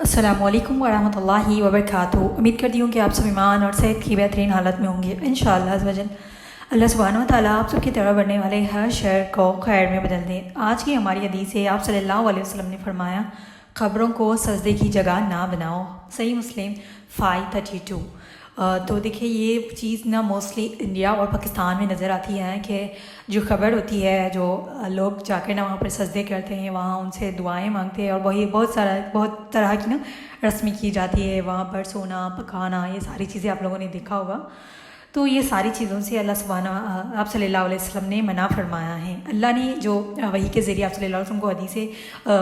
अस्सलामु अलैकुम वरहमतुल्लाहि वबरकातुहू। उम्मीद करती हूँ कि आप सब ईमान और सेहत की बेहतरीन हालत में होंगे इंशाअल्लाह अज़्ज़ वजल। अल्लाह सुब्हानहू व तआला आप सबकी तरफ बढ़ने वाले हर शर को खैर में बदल दें। आज की हमारी हदीस है, आप सल्लल्लाहु अलैहि वसल्लम ने फरमाया, ख़बरों को सजदे की जगह ना बनाओ। सही मुस्लिम 532। तो देखिए ये चीज़ ना मोस्टली इंडिया और पाकिस्तान में नज़र आती है कि जो खबर होती है, जो लोग जाकर ना वहाँ पर सजदे करते हैं, वहाँ उनसे दुआएं मांगते हैं और वही बहुत तरह की ना रस्में की जाती है। वहाँ पर सोना पकाना, ये सारी चीज़ें आप लोगों ने देखा होगा। तो ये सारी चीज़ों से अल्लाह सुब्हानहू आप सल्लल्लाहु अलैहि वसल्लम ने मना फरमाया है। अल्लाह ने जो वही के ज़रिए आप सल्लल्लाहु अलैहि वसल्लम को हदीसें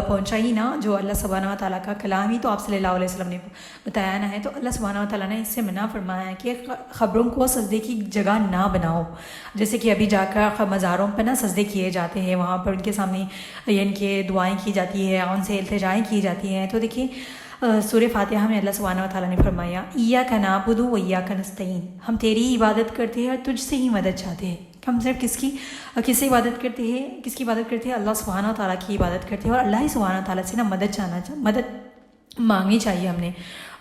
पहुँचाई ना, जो अल्लाह सुब्हानहू तआला का कलाम ही तो आप सल्लल्लाहु अलैहि वसल्लम ने बताया ना है, तो अल्लाह सुब्हानहू तआला ने इससे मना फरमाया है कि ख़बरों को सजदे की जगह ना बनाओ। जैसे कि अभी जाकर मज़ारों पर ना सजदे किए जाते हैं, वहाँ पर उनके सामने यानी कि दुआएँ की जाती है, उनसे इल्तिजाएँ की जाती हैं। तो देखिए सूरह फातिहा में अल्लाह सुब्हानहू व तआला ने फरमाया, इय्याका नअबुदु व इय्याका नस्तईन, हम तेरी ही इबादत करते हैं और तुझसे ही मदद चाहते हैं। हम सिर्फ किसकी इबादत करते हैं, किसकी इबादत करते हैं? अल्लाह सुब्हानहू व तआला की इबादत करते हैं और अल्लाह ही सुब्हानहू व तआला से ना मदद मांगनी चाहिए हमने,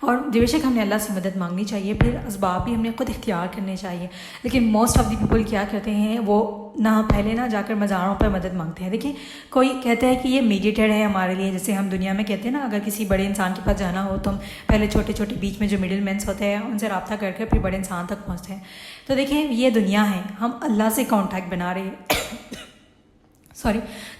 और बेशक हमने अल्लाह से मदद मांगनी चाहिए, फिर असबाब भी हमने खुद इख्तियार करने चाहिए। लेकिन मोस्ट ऑफ़ द पीपल क्या करते हैं, वो ना पहले ना जाकर मज़ारों पर मदद मांगते हैं। देखिए कोई कहता है कि ये मीडिएटर है हमारे लिए, जैसे हम दुनिया में कहते हैं ना, अगर किसी बड़े इंसान के पास जाना हो तो हम पहले छोटे छोटे बीच में जो मिडिल मैन्स होते हैं उनसे रब्ता करके फिर बड़े इंसान तक पहुँचते हैं। तो देखिए ये दुनिया है, हम अल्लाह से कॉन्टैक्ट बना रहे हैं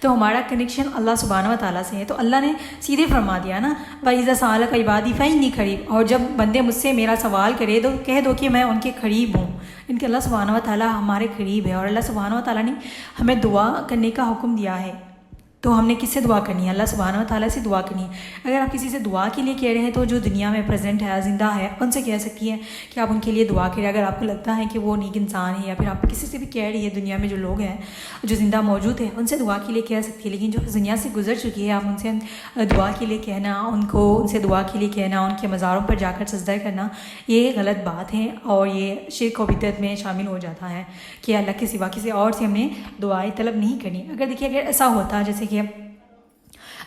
तो हमारा कनेक्शन अल्लाह सुब्हानहू व तआला से है। तो अल्लाह ने सीधे फरमा दिया ना, वइज़ा सअलका इबादी फ़इन्नी क़रीब, और जब बंदे मुझसे मेरा सवाल करे तो कह दो कि मैं उनके करीब हूँ। इनके अल्लाह सुब्हानहू व तआला हमारे करीब है, और अल्लाह सुब्हानहू व तआला ने हमें दुआ करने का हुक्म दिया है। तो हमने किससे दुआ करनी है? अल्लाह सुब्हानहू व तआला से दुआ करनी है। अगर आप किसी से दुआ के लिए कह रहे हैं तो जो दुनिया में प्रेजेंट है, ज़िंदा है, उनसे कह सकती है कि आप उनके लिए दुआ करें। अगर आपको लगता है कि वो नेक इंसान है, या फिर आप किसी से भी कह रही है दुनिया में जो लोग हैं जो ज़िंदा मौजूद है, उनसे दुआ के लिए कह सकती है। लेकिन जो दुनिया से गुजर चुकी है, आप उनसे दुआ के लिए कहना, उनसे दुआ के लिए कहना, उनके मज़ारों पर जाकर सजदा करना, ये गलत बात है और ये शिर्क और बिदअत में शामिल हो जाता है कि अल्लाह के सिवा किसी और से हमने दुआएं तलब नहीं करनी। अगर ऐसा होता जैसे कि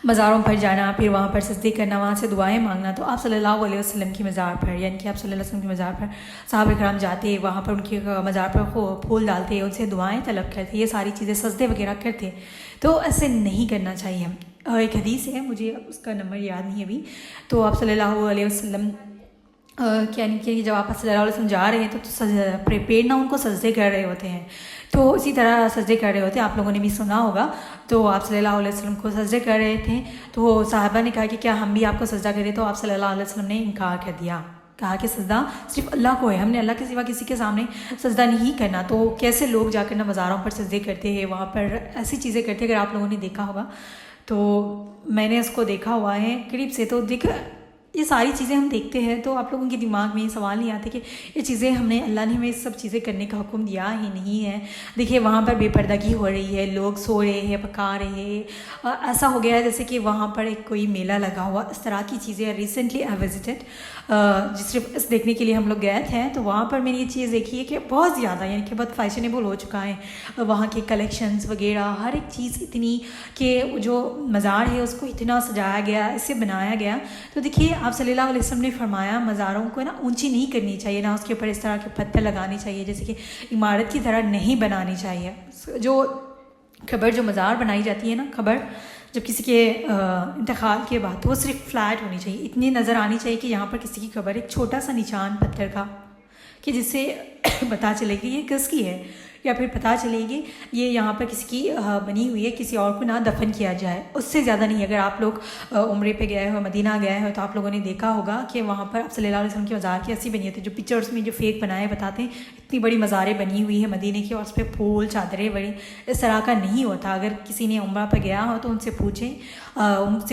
मज़ारों पर जाना, फिर वहाँ पर सजदे करना, वहाँ से दुआएं मांगना, तो आप सल्लल्लाहु अलैहि वसल्लम की मज़ार पर, यानी कि आप सल्लल्लाहु अलैहि वसल्लम की मज़ार पर सहाबा किराम जाते, वहाँ पर उनकी मज़ार पर फूल डालते, उनसे दुआएं तलब करते, ये सारी चीज़ें सजदे वगैरह करते। तो ऐसे नहीं करना चाहिए। एक हदीस है, मुझे उसका नंबर याद नहीं अभी, तो आप सल्लल्लाहु अलैहि वसल्लम यानी कि जब आप सल्लल्लाहु अलैहि वसल्लम जा रहे हैं तो पेड़ ना उनको सजदे कर रहे होते हैं, तो इसी तरह सजदे कर रहे होते हैं। आप लोगों ने भी सुना होगा। तो आप सल्लल्लाहु अलैहि वसल्लम को सजदे कर रहे थे, तो साहबा ने कहा कि क्या हम भी आपको सजदा करें? तो आप सल्लल्लाहु अलैहि वसल्लम ने इनकार कर दिया, कहा कि सजदा सिर्फ अल्लाह को है, हमने अल्लाह के सिवा किसी के सामने सजदा नहीं करना। तो कैसे लोग जाकर ना मज़ारों पर सजदे करते हैं, वहाँ पर ऐसी चीज़ें करते हैं, अगर आप लोगों ने देखा होगा। तो मैंने उसको देखा हुआ है करीब से। तो ये सारी चीज़ें हम देखते हैं तो आप लोगों के दिमाग में ये सवाल नहीं आते कि ये चीज़ें अल्लाह ने हमें सब चीज़ें करने का हुक्म दिया ही नहीं है। देखिए वहाँ पर बेपर्दगी हो रही है, लोग सो रहे हैं, पका रहे हैं, ऐसा हो गया है जैसे कि वहाँ पर एक कोई मेला लगा हुआ, इस तरह की चीज़ें। रिसेंटली आई विजिटेड, सिर्फ इस देखने के लिए हम लोग गए थे, तो वहाँ पर मैंने ये चीज़ देखी है कि बहुत ज़्यादा यानी कि बहुत फैशनेबल हो चुका है वहाँ के कलेक्शंस वगैरह, हर एक चीज़ इतनी कि जो मज़ार है उसको इतना सजाया गया, इससे बनाया गया। तो देखिए आप सल्लल्लाहु अलैहि वसल्लम ने फरमाया मज़ारों को ना ऊंची नहीं करनी चाहिए, ना उसके ऊपर इस तरह के पत्थर लगाने चाहिए, जैसे कि इमारत की तरह नहीं बनानी चाहिए। जो जो मज़ार बनाई जाती है ना, जब किसी के इंतकाल के बाद, तो वो सिर्फ फ्लैट होनी चाहिए, इतनी नज़र आनी चाहिए कि यहाँ पर किसी की कब्र, एक छोटा सा निशान पत्थर का, कि जिससे पता चलेगी ये किसकी है, या फिर पता चलेगी ये यहाँ पर किसी की बनी हुई है, किसी और को ना दफन किया जाए, उससे ज़्यादा नहीं। अगर आप लोग उम्रे पे गए हो, मदीना गए हो, तो आप लोगों ने देखा होगा कि वहाँ पर सल्लल्लाहु अलैहि वसल्लम की मज़ार की ऐसी बनी होती है, जो पिक्चर्स में जो फेक बनाए बताते हैं, इतनी बड़ी मज़ारें बनी हुई है मदीने की, और उस पर फूल चादरें बड़ी, इस तरह का नहीं होता। अगर किसी ने उम्रा पर गया हो तो उनसे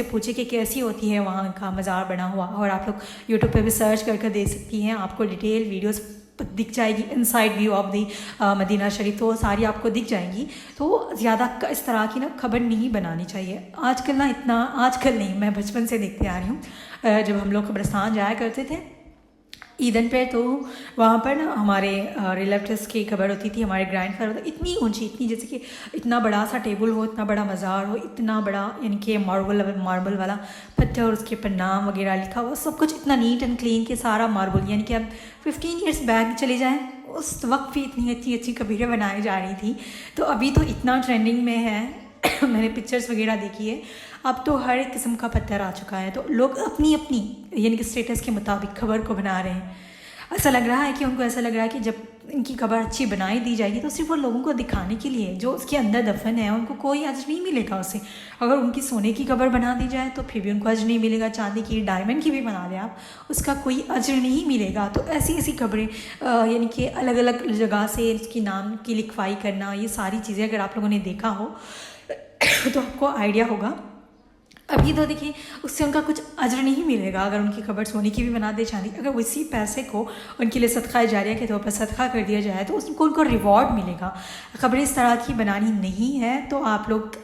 पूछें कि कैसी होती है वहाँ का मज़ार बना हुआ। और आप लोग यूट्यूब पर भी सर्च करके देख सकती हैं, आपको डिटेल वीडियोज़ दिख जाएगी, inside view of the Medina शरीफ, तो सारी आपको दिख जाएंगी। तो ज़्यादा इस तरह की ना खबर नहीं बनानी चाहिए। आजकल नहीं, मैं बचपन से देखते आ रही हूँ, जब हम लोग कब्रिस्तान जाया करते थे ईदन पे, तो वहाँ पर ना हमारे रिलेटिव्स की खबर होती थी, हमारे ग्रैंड फादर इतनी ऊंची, इतनी जैसे कि इतना बड़ा सा टेबल हो, इतना बड़ा मज़ार हो, इतना बड़ा यानी कि मार्बल वाला पत्थर और उसके ऊपर नाम वगैरह लिखा हुआ, सब कुछ इतना नीट एंड क्लीन के सारा मार्बल। यानी कि अब 15 ईयर्स बैक चले जाएँ, उस वक्त भी इतनी अच्छी अच्छी कबीरें बनाई जा रही थी। तो अभी तो इतना ट्रेंडिंग में है मैंने पिक्चर्स वगैरह देखी है, अब तो हर एक किस्म का पत्थर आ चुका है। तो लोग अपनी अपनी यानी कि स्टेटस के मुताबिक खबर को बना रहे हैं। ऐसा लग रहा है कि उनको ऐसा लग रहा है कि जब इनकी खबर अच्छी बनाई दी जाएगी तो सिर्फ वो लोगों को दिखाने के लिए, जो उसके अंदर दफन है उनको कोई अजर नहीं मिलेगा उससे। अगर उनकी सोने की खबर बना दी जाए तो फिर भी उनको अजर नहीं मिलेगा, चांदी की डायमंड की भी बना दें आप, उसका कोई अजर नहीं मिलेगा। तो ऐसी ऐसी खबरें यानी कि अलग अलग जगह से इसकी नाम की लिखवाई करना, ये सारी चीज़ें अगर आप लोगों ने देखा हो तो आपको आइडिया होगा। अभी तो देखिए उससे उनका कुछ अजर नहीं मिलेगा। अगर उनकी खबर सोने की भी बना दे, चांदी, अगर उसी पैसे को उनके लिए सदका जारिया के तौर पर सदका कर दिया जाए तो उसको उनको रिवॉर्ड मिलेगा। खबरें इस तरह की बनानी नहीं है। तो आप लोग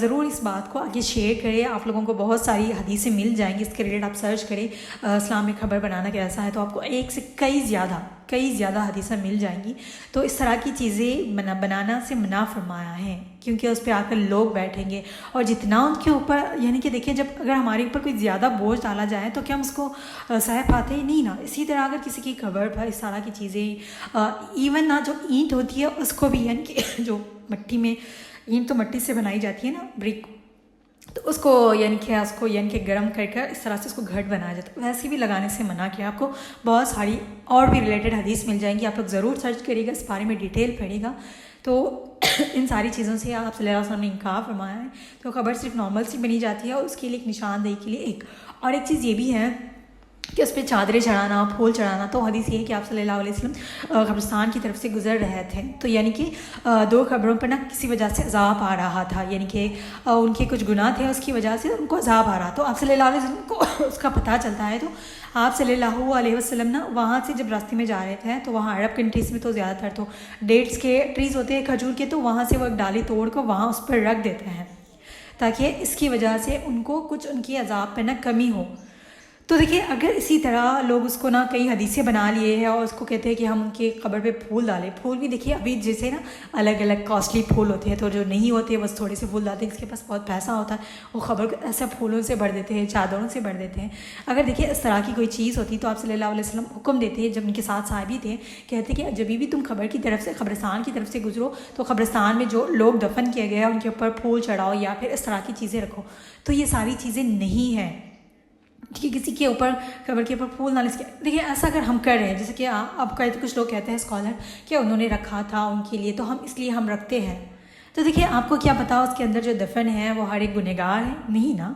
ज़रूर इस बात को आगे शेयर करें। आप लोगों को बहुत सारी हदीसें मिल जाएंगी, इसके रिलेटेड आप सर्च करें इस्लाम में खबर बनाना कैसा है, तो आपको एक से कई ज़्यादा हदीसें मिल जाएंगी। तो इस तरह की चीज़ें बनाना से मना फरमाया है, क्योंकि उस पर आकर लोग बैठेंगे और जितना उनके ऊपर यानी कि देखिए, जब अगर हमारे ऊपर कोई ज़्यादा बोझ डाला जाए तो क्या हम उसको सह पाते ही नहीं ना। इसी तरह अगर किसी की खबर पर इस तरह की चीज़ें, इवन ना जो ईंट होती है उसको भी, यानी कि जो मिट्टी में, ईंट तो मिट्टी से बनाई जाती है ना, ब्रिक, तो उसको यानी कि गर्म करके इस तरह से उसको घट बनाया जाता है, वैसे भी लगाने से मना किया। आपको बहुत सारी और भी रिलेटेड हदीस मिल जाएंगी, आप लोग ज़रूर सर्च करिएगा, इस बारे में डिटेल पढ़िएगा। तो इन सारी चीज़ों से आप सल्लल्लाहु अलैहि वसल्लम ने इनकार फरमाया है। तो खबर सिर्फ नॉर्मल सी बनी जाती है और उसके लिए एक निशानदेही के लिए एक और एक चीज़ ये भी है कि उस पर चादरें चढ़ाना, फूल चढ़ाना। तो हदीस ये है कि आप सल्लल्लाहु अलैहि वसल्लम कब्रिस्तान की तरफ से गुजर रहे थे, तो यानी कि दो खबरों पर ना किसी वजह से अजाब आ रहा था, यानी कि उनके कुछ गुनाह थे, उसकी वजह से उनको अजाब आ रहा। तो आप सल्लल्लाहु अलैहि वसल्लम को उसका पता चलता है। तो आप सल्लल्लाहु अलैहि वसल्लम ना वहाँ से जब रास्ते में जा रहे थे, तो वहाँ अरब कंट्रीज़ में तो ज़्यादातर तो डेट्स के ट्रीज़ होते हैं, खजूर के, तो वहाँ से वो एक डाली तोड़ कर वहाँ उस पर रख देते हैं, ताकि इसकी वजह से उनको कुछ उनकी अजाब पर ना कमी हो। तो देखिए, अगर इसी तरह लोग उसको ना कई हदीसें बना लिए हैं और उसको कहते हैं कि हम उनकी कब्र पे फूल डालें। फूल भी देखिए अभी जैसे ना अलग अलग कॉस्टली फूल होते हैं, तो जो नहीं होते बस थोड़े से फूल डालते हैं, जिसके पास बहुत पैसा होता है वो कब्र को ऐसे फूलों से भर देते हैं, चादरों से भर देते हैं। अगर देखिए इस तरह की कोई चीज़ होती तो आप सल्लल्लाहु अलैहि वसल्लम हुक्म देते हैं, जब उनके साथ साहबी थे, कहते कि जब भी तुम खबर की तरफ से, कब्रिस्तान की तरफ से गुजरो तो कब्रिस्तान में जो लोग दफन किए गए हैं उनके ऊपर फूल चढ़ाओ या फिर इस तरह की चीज़ें रखो। तो ये सारी चीज़ें नहीं हैं कि किसी के ऊपर, खबर के ऊपर फूल डालने से। देखिए ऐसा अगर हम कर रहे हैं, जैसे कि अब कहते कुछ लोग कहते हैं स्कॉलर कि उन्होंने रखा था उनके लिए, तो हम इसलिए हम रखते हैं। तो देखिए आपको क्या पता उसके अंदर जो दफन है वो हर एक गुनहगार है, नहीं ना।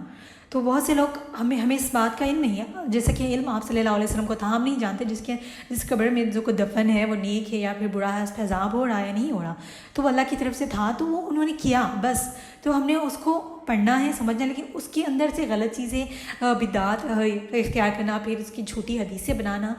तो बहुत से लोग, हमें इस बात का इल्म नहीं है, जैसे कि इल्म आप सल्लल्लाहु अलैहि वसल्लम को था, हम नहीं जानते जिस कब्र में जो को दफन है वो नेक है या फिर बुरा है, उस पर अजाब हो रहा है या नहीं हो रहा। तो वो अल्लाह की तरफ से था, तो वो उन्होंने किया बस, तो हमने उसको पढ़ना है, समझना। लेकिन उसके अंदर से गलत चीज़ें, बिदात इख्तियार करना, फिर उसकी झूठी हदीसें बनाना,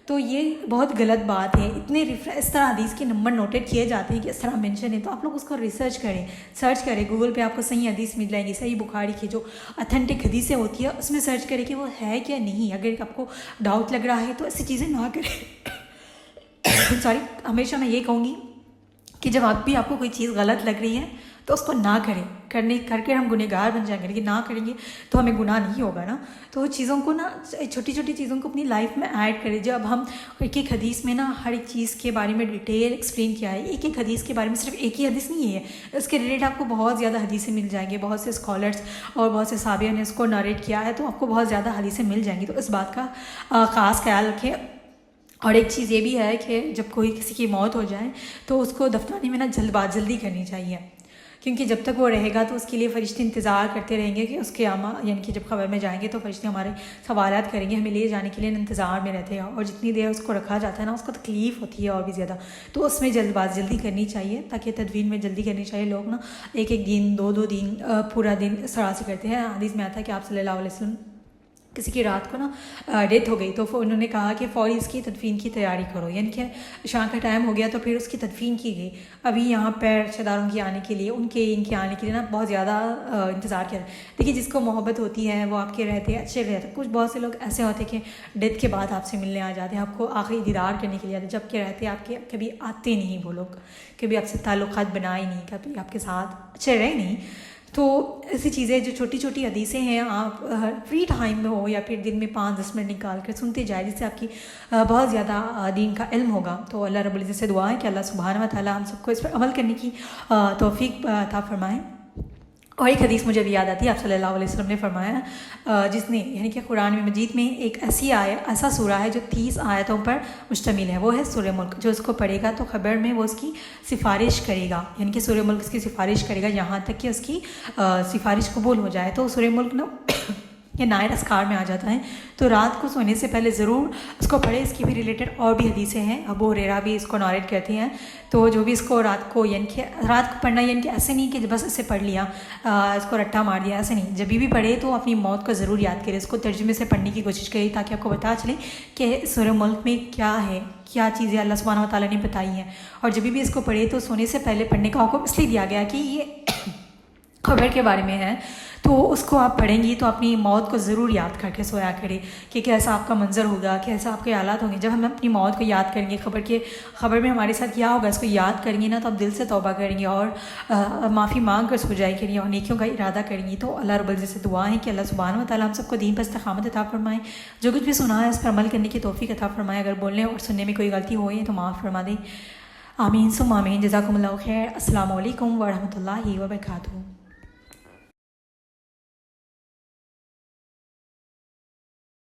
तो ये बहुत गलत बात है। इतने इस तरह हदीस के नंबर नोटेड किए जाते हैं कि इस तरह मेंशन है, तो आप लोग उसको रिसर्च करें, सर्च करें गूगल पे, आपको सही हदीस मिल जाएंगी। सही बुखारी की जो ऑथेंटिक हदीसें होती है उसमें सर्च करें कि वो है क्या नहीं। अगर आपको डाउट लग रहा है तो ऐसी चीज़ें ना करें सॉरी, हमेशा मैं ये कहूँगी कि जब आपको कोई चीज़ गलत लग रही है तो उसको ना करें। करके हम गुनहगार बन जाएंगे, लेकिन ना करेंगे तो हमें गुनाह नहीं होगा ना। तो चीज़ों को ना, छोटी छोटी चीज़ों को अपनी लाइफ में ऐड करें। जब हम एक एक हदीस में ना हर एक चीज़ के बारे में डिटेल एक्सप्लेन किया है, एक एक हदीस के बारे में, सिर्फ एक ही हदीस नहीं है, इसके रिलेटेड आपको बहुत ज़्यादा हदीसें मिल जाएंगी। बहुत से स्कॉलर्स और बहुत से साहबियों ने इसको नरेट किया है, तो आपको बहुत ज़्यादा हदीसें मिल जाएंगी। तो इस बात का ख़ास ख्याल रखें। और एक चीज़ ये भी है कि जब कोई किसी की मौत हो जाए तो उसको दफनाने में ना जल्दी करनी चाहिए, क्योंकि जब तक वो रहेगा तो उसके लिए फ़रिश्ते इंतज़ार करते रहेंगे कि उसके आमा, यानी कि जब खबर में जाएंगे तो फ़रिश्ते हमारे सवालात करेंगे, हमें ले जाने के लिए इंतज़ार में रहते हैं। और जितनी देर उसको रखा जाता है ना, उसको तकलीफ़ होती है और भी ज़्यादा। तो उसमें जल्दी करनी चाहिए, ताकि तदवीन में जल्दी करनी चाहिए। लोग ना एक दिन, दो दिन, पूरा दिन इस तरह से करते हैं। हदीस में आता है कि आप सल्लल्लाहु अलैहि वसल्लम کسی کی رات کو نا ڈیتھ ہو گئی تو انہوں نے کہا کہ فوری اس کی تدفین کی تیاری کرو، یعنی کہ شام کا ٹائم ہو گیا تو پھر اس کی تدفین کی گئی۔ ابھی یہاں پہ رشتہ داروں کے آنے کے لیے ان کے آنے کے لیے نا بہت زیادہ انتظار کیا۔ دیکھیے جس کو محبت ہوتی ہے وہ آپ کے رہتے اچھے رہتے، کچھ بہت سے لوگ ایسے ہوتے ہیں کہ ڈیتھ کے بعد آپ سے ملنے آ جاتے ہیں، آپ کو آخری دیدار کرنے کے لیے آتے ہیں، جب کہ رہتے آپ کے کبھی آتے نہیں، وہ لوگ کبھی آپ سے تعلقات بنائے نہیں، کبھی آپ کے ساتھ اچھے رہے نہیں۔ تو ایسی چیزیں جو چھوٹی چھوٹی حدیثیں ہیں آپ فری ٹائم میں ہو یا پھر دن میں 5-10 منٹ نکال کر سنتے جائیں، جس سے آپ کی بہت زیادہ دین کا علم ہوگا۔ تو اللہ رب العزت سے دعا ہے کہ اللہ سبحانہ و تعالیٰ ہم سب کو اس پر عمل کرنے کی توفیق عطا فرمائیں۔ اور ایک حدیث مجھے بھی یاد آتی ہے، آپ صلی اللہ علیہ وسلم نے فرمایا جس نے یعنی کہ قرآن مجید میں ایک ایسا سورہ ہے جو 30 آیتوں پر مشتمل ہے، وہ ہے سورہ ملک۔ جو اس کو پڑھے گا تو خبر میں وہ اس کی سفارش کرے گا، یعنی کہ سورہ ملک اس کی سفارش کرے گا یہاں تک کہ اس کی سفارش قبول ہو جائے۔ تو سورہ ملک نا یہ نائر اسکار میں آ جاتا ہے، تو رات کو سونے سے پہلے ضرور اس کو پڑھے۔ اس کی بھی ریلیٹڈ اور بھی حدیثیں ہیں، ابو ہریرہ بھی اس کو ناریٹ کرتے ہیں۔ تو جو بھی اس کو رات کو پڑھنا، یعنی کہ ایسے نہیں کہ بس اسے پڑھ لیا اس کو رٹا مار دیا، ایسے نہیں، جب بھی پڑھے تو اپنی موت کو ضرور یاد کرے، اس کو ترجمے سے پڑھنے کی کوشش کرے تاکہ آپ کو پتہ چلے کہ سورہ ملک میں کیا ہے، کیا چیزیں اللہ سبحانہ و تعالیٰ نے بتائی ہیں۔ اور جب بھی اس کو پڑھے تو سونے سے پہلے پڑھنے کا حکم اس لیے دیا گیا کہ یہ خبر کے بارے میں ہے، تو اس کو آپ پڑھیں گی تو اپنی موت کو ضرور یاد کر کے سویا کرے کہ کیسا آپ کا منظر ہوگا، کیسا آپ کے حالات ہوں گے۔ جب ہم اپنی موت کو یاد کریں گے، خبر میں ہمارے ساتھ کیا ہوگا، اس کو یاد کریں گے نا، تو آپ دل سے توبہ کریں گے اور معافی مانگ کر سو جائیں گے اور نیکیوں کا ارادہ کریں گی۔ تو اللہ رب العزت سے دعا ہے کہ اللہ سبحانہ و تعالیٰ ہم سب کو دین پر استقامت عطا فرمائے، جو کچھ بھی سنا ہے اس پر عمل کرنے کی توفیق عطا فرمائے، اگر بولنے اور سننے میں کوئی غلطی ہوئی ہے تو معاف فرما دے، آمین ثم آمین۔ جزاکم اللہ خیر۔ السلام علیکم ورحمۃ اللہ وبرکاتہ۔